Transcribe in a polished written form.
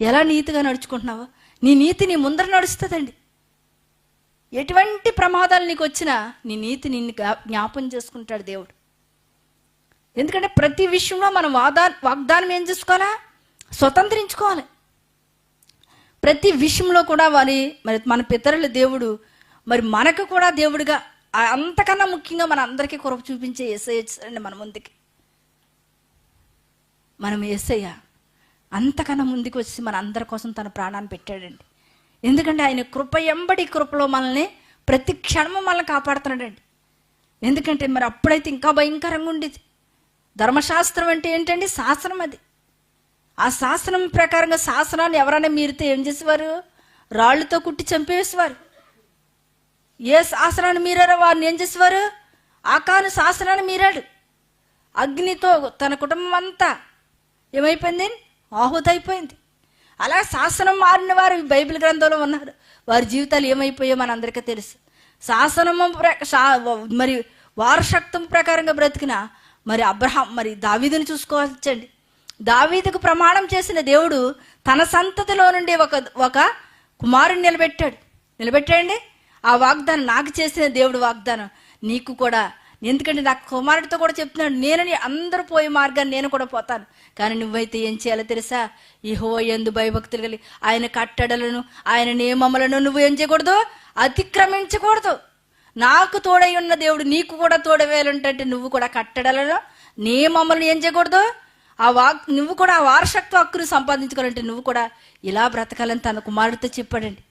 ఎలా నీతిగా నడుచుకుంటున్నావో నీ నీతి నీ ముందర నడుస్తుందండి. ఎటువంటి ప్రమాదాలు నీకు వచ్చినా నీ నీతి నిన్ను జ్ఞాపం చేసుకుంటాడు దేవుడు. ఎందుకంటే ప్రతి విషయంలో మనం వాగ్దానం ఏం చేసుకోవాలా? స్వతంత్రించుకోవాలి. ప్రతి విషయంలో కూడా మరి మన పితరుల దేవుడు మరి మనకు కూడా దేవుడిగా, అంతకన్నా ముఖ్యంగా మన అందరికీ కృప చూపించే యేసయ్య అండి మన ముందుకి. మనం యేసయ్య అంతకన్నా ముందుకు వచ్చి మన అందరి కోసం తన ప్రాణాన్ని పెట్టాడండి. ఎందుకంటే ఆయన కృప ఎంబడి కృపలో మనల్ని ప్రతి క్షణము మనల్ని కాపాడుతున్నాడండి. ఎందుకంటే మరి అప్పుడైతే ఇంకా భయంకరంగా ఉండేది. ధర్మశాస్త్రం అంటే ఏంటండి? శాసనం. అది ఆ శాసనం ప్రకారంగా శాసనాన్ని ఎవరైనా మీరితే ఏం చేసేవారు? రాళ్లతో కుట్టి చంపేసేవారు. ఏ శాసనాన్ని మీరారో వారిని ఏం చేసేవారు? ఆకాను శాసనాన్ని మీరాడు. అగ్నితో తన కుటుంబం అంతా ఏమైపోయింది? ఆహుతైపోయింది. అలా శాసనం మారిన వారు బైబిల్ గ్రంథంలో ఉన్నారు. వారి జీవితాలు ఏమైపోయాయో మనందరికీ తెలుసు. శాసనము మరి వారసత్వం ప్రకారంగా బ్రతికిన మరి అబ్రహాం, మరి దావీదుని చూసుకోవచ్చండి. దావీదుకు ప్రమాణం చేసిన దేవుడు తన సంతతిలో నుండి ఒక కుమారుని నిలబెట్టాడండి. ఆ వాగ్దానం నాకు చేసిన దేవుడు వాగ్దానం నీకు కూడా. ఎందుకంటే నాకు కుమారుడితో కూడా చెప్తున్నాడు, నేను అందరూ పోయే మార్గాన్ని నేను కూడా పోతాను, కానీ నువ్వైతే ఏం చేయాలో తెలుసా? యెహోవా యందు భయభక్తులు కలిగి ఆయన కట్టడలను ఆయన నియమములను నువ్వు ఏం చేయకూడదు? అతిక్రమించకూడదు. నాకు తోడై ఉన్న దేవుడు నీకు కూడా తోడవేయాలంటే నువ్వు కూడా కట్టడలను నియమములను ఏం చేయకూడదు? నువ్వు కూడా ఆ వారసత్వ హక్కును సంపాదించుకోవాలంటే నువ్వు కూడా ఇలా బ్రతకాలని తన కుమారుడితో చెప్పాడండి.